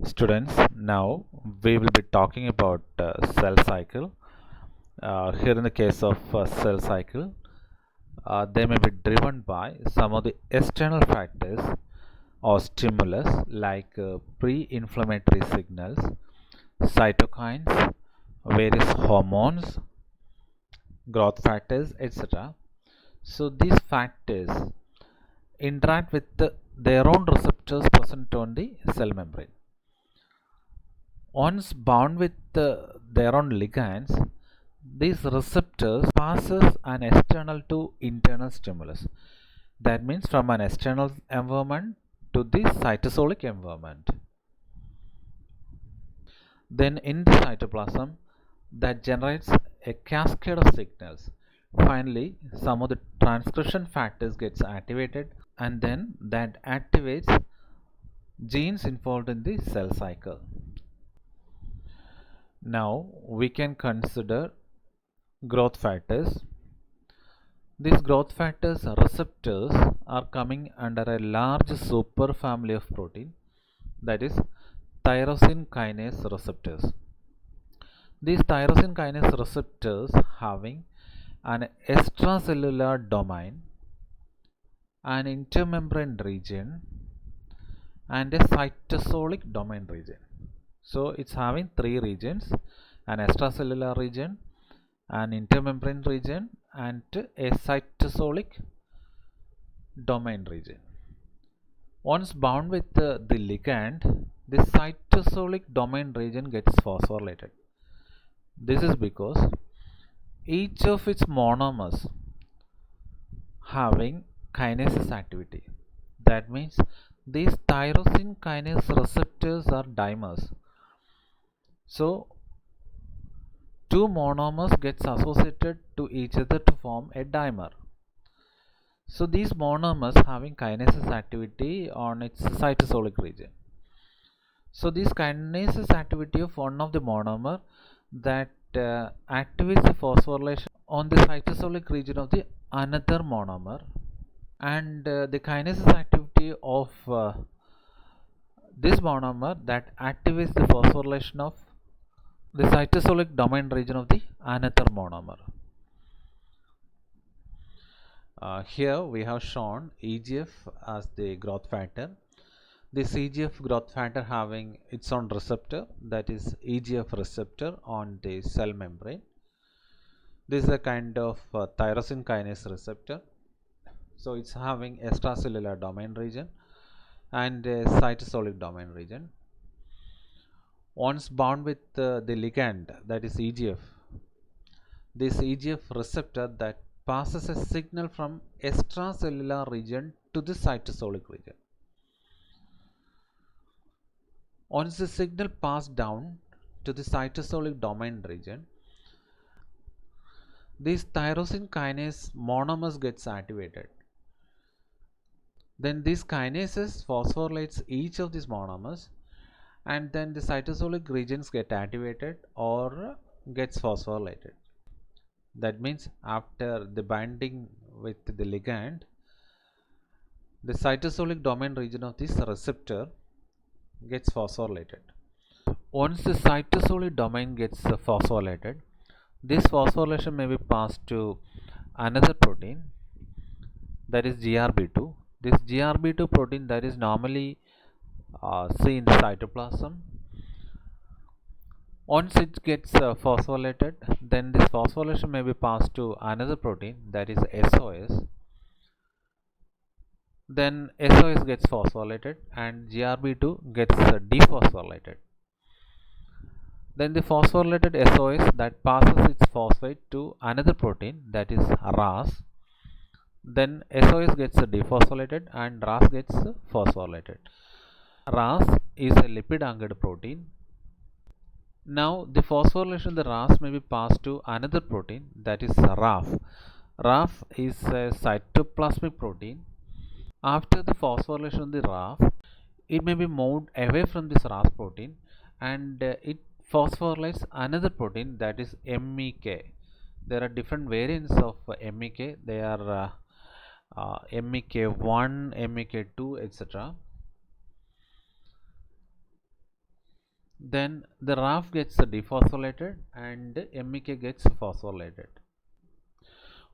Students, now we will be talking about cell cycle. Here in the case of cell cycle, they may be driven by some of the external factors or stimulus like pre-inflammatory signals, cytokines, various hormones, growth factors, etc. So these factors interact with their own receptors present on the cell membrane. Once bound with their own ligands, these receptors passes an external to internal stimulus. That means from an external environment to the cytosolic environment. Then in the cytoplasm, that generates a cascade of signals. Finally, some of the transcription factors gets activated, and then that activates genes involved in the cell cycle. Now we can consider growth factors. These growth factors receptors are coming under a large superfamily of protein, that is tyrosine kinase receptors. These tyrosine kinase receptors having an extracellular domain, an intermembrane region, and a cytosolic domain region. So it's having three regions: an extracellular region, an intermembrane region, and a cytosolic domain region. Once bound with the ligand, the cytosolic domain region gets phosphorylated. This is because each of its monomers having kinases activity. That means these tyrosine kinase receptors are dimers. So two monomers gets associated to each other to form a dimer. So these monomers having kinases activity on its cytosolic region. So this kinases activity of one of the monomer that activates the phosphorylation on the cytosolic region of the another monomer, and the kinases activity of this monomer that activates the phosphorylation of the cytosolic domain region of the another monomer. Here we have shown EGF as the growth factor. This EGF growth factor having its own receptor, that is EGF receptor on the cell membrane. This is a kind of tyrosine kinase receptor. So it's having extracellular domain region and a cytosolic domain region. Once bound with the ligand, that is EGF, this EGF receptor that passes a signal from extracellular region to the cytosolic region. Once the signal passed down to the cytosolic domain region, these tyrosine kinase monomers gets activated. Then these kinases phosphorylates each of these monomers, and then the cytosolic regions get activated or gets phosphorylated. That means after the binding with the ligand, the cytosolic domain region of this receptor gets phosphorylated. Once the cytosolic domain gets phosphorylated, this phosphorylation may be passed to another protein, that is GRB2. This GRB2 protein that is normally seen in the cytoplasm. Once it gets phosphorylated, then this phosphorylation may be passed to another protein, that is SOS. Then SOS gets phosphorylated and GRB2 gets dephosphorylated. Then the phosphorylated SOS that passes its phosphate to another protein, that is RAS. Then SOS gets dephosphorylated and RAS gets phosphorylated. RAS is a lipid anchored protein. Now the phosphorylation of the RAS may be passed to another protein, that is RAF. RAF is a cytoplasmic protein. After the phosphorylation of the RAF, it may be moved away from this RAS protein and it phosphorylates another protein, that is MEK. There are different variants of MEK. They are MEK1, MEK2, etc. then the RAF gets dephosphorylated and MEK gets phosphorylated.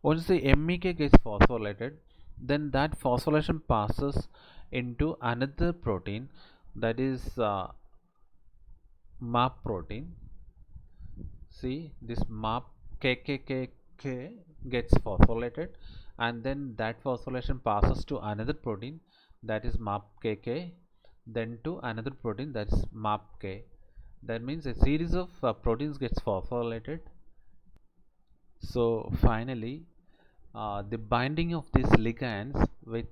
Once the MEK gets phosphorylated, then that phosphorylation passes into another protein, that is MAP protein. See, this MAP KKKK gets phosphorylated, and then that phosphorylation passes to another protein, that is MAP KK, then to another protein, that is MAP K. That means a series of proteins gets phosphorylated. So finally, the binding of these ligands with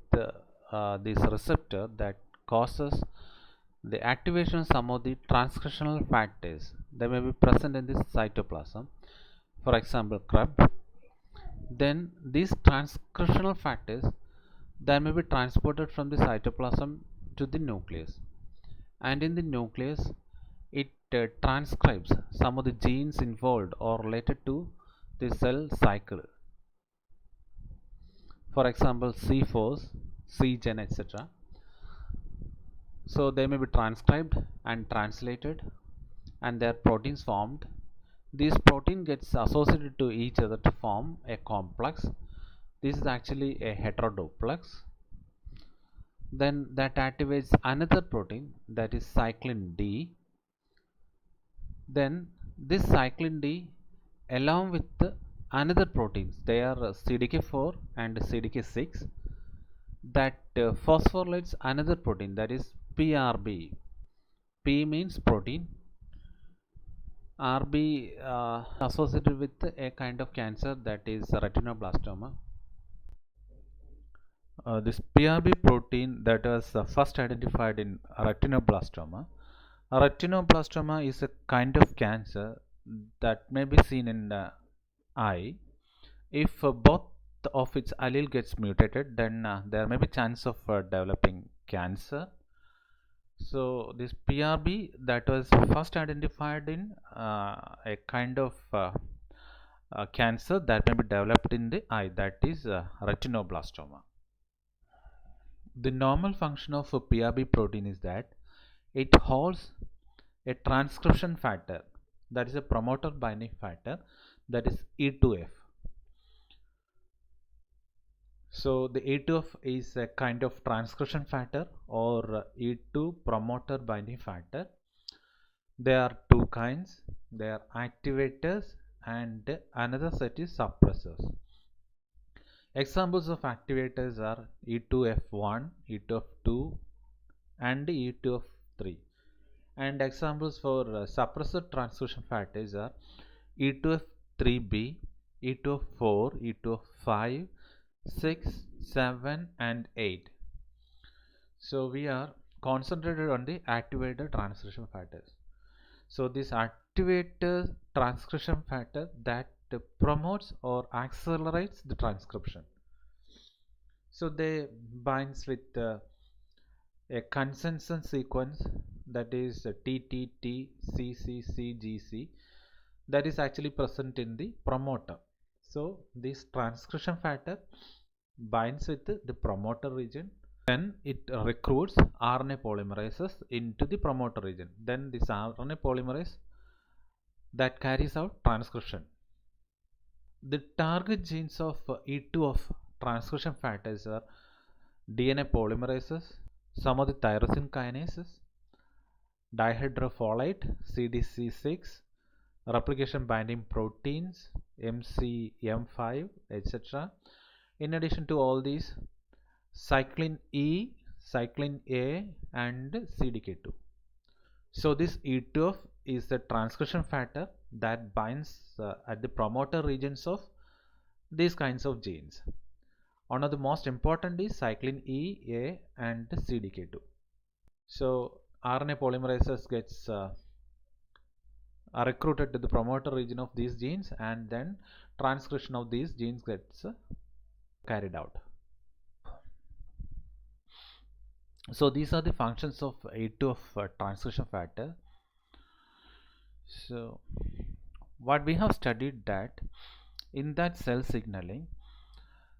this receptor that causes the activation of some of the transcriptional factors that may be present in this cytoplasm, for example CREB. Then these transcriptional factors that may be transported from the cytoplasm to the nucleus, and in the nucleus it transcribes some of the genes involved or related to the cell cycle, for example C-force, C-gen, etc. So they may be transcribed and translated, and their proteins formed. These protein gets associated to each other to form a complex. This is actually a heteroduplex. Then that activates another protein, that is cyclin D. Then this cyclin D along with another proteins, they are CDK4 and CDK6, that phosphorylates another protein, that is PRB. P means protein, RB associated with a kind of cancer, that is retinoblastoma. This PRB protein that was first identified in retinoblastoma. Retinoblastoma is a kind of cancer that may be seen in the eye. If both of its allele gets mutated, then there may be chance of developing cancer. So this PRB that was first identified in a kind of cancer that may be developed in the eye, that is retinoblastoma. The normal function of a PRB protein is that it holds a transcription factor, that is a promoter binding factor, that is E2F. So the E2F is a kind of transcription factor or E2 promoter binding factor. There are two kinds. They are activators and another set is suppressors. Examples of activators are E2F1, E2F2 and E2F3. And examples for suppressor transcription factors are E2F3B, E2F4, E2F5, 6, 7 and 8. So we are concentrated on the activator transcription factors. So this activator transcription factor that promotes or accelerates the transcription. So they binds with a consensus sequence, that is TTT-CCC-GC, that is actually present in the promoter. So this transcription factor binds with the promoter region, then it recruits RNA polymerases into the promoter region. Then this RNA polymerase that carries out transcription. The target genes of E2F transcription factors are DNA polymerases, some of the tyrosine kinases, dihydrofolate, CDC6, replication binding proteins, MCM5, etc. In addition to all these, cyclin E, cyclin A and CDK2. So this E2F is the transcription factor that binds at the promoter regions of these kinds of genes. One of the most important is cyclin E, A and CDK2. So RNA polymerases gets are recruited to the promoter region of these genes, and then transcription of these genes gets carried out. So these are the functions of E2F transcription factor. So what we have studied, that in that cell signaling,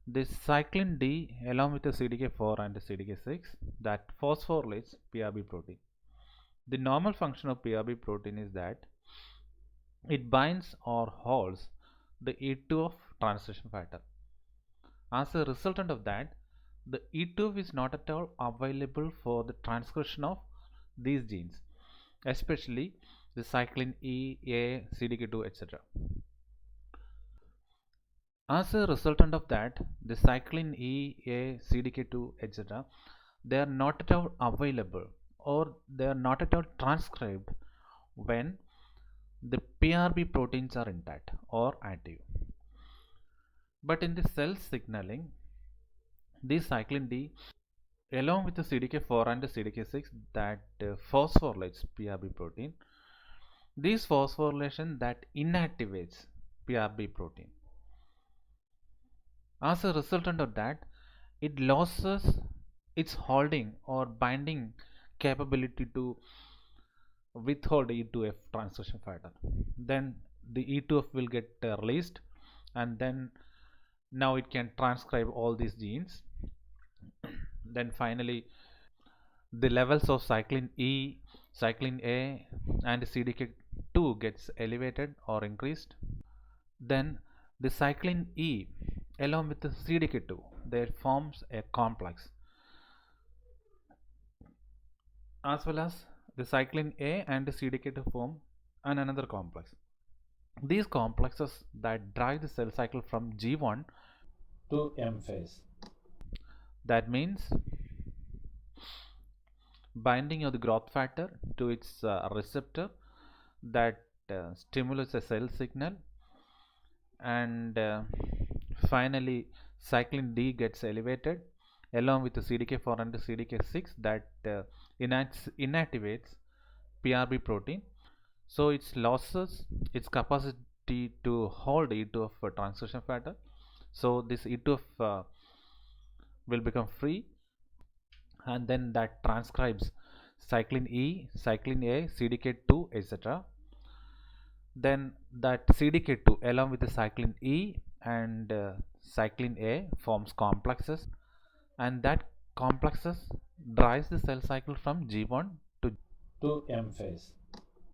this cyclin D along with the CDK4 and the CDK6 that phosphorylates PRB protein. The normal function of PRB protein is that it binds or holds the E2 of translation factor. As a resultant of that, the E2 is not at all available for the transcription of these genes, especially the cyclin E, A, CDK2, etc. As a resultant of that, the cyclin E, A, CDK2, etc., they are not at all available or they are not at all transcribed when the PRB proteins are intact or active. But in the cell signaling, this cyclin D along with the CDK4 and the CDK6 that phosphorylates PRB protein, this phosphorylation that inactivates PRB protein. As a resultant of that, it loses its holding or binding capability to withhold E2F transcription factor. Then the E2F will get released, and then now it can transcribe all these genes. Then finally the levels of cyclin E, cyclin A and CDK2 gets elevated or increased. Then the cyclin E along with the CDK2 they forms a complex, as well as the cyclin A and the CDK2 form another complex. These complexes that drive the cell cycle from G1 to M phase. That means binding of the growth factor to its receptor that stimulates a cell signal, and finally cyclin D gets elevated along with the CDK4 and the CDK6 that inactivates PRB protein, so it loses its capacity to hold E2F transcription factor. So this E2F will become free, and then that transcribes cyclin E, cyclin A, CDK2, etc. Then that CDK2 along with the cyclin E and cyclin A forms complexes, and that complexes drives the cell cycle from G1 to M phase.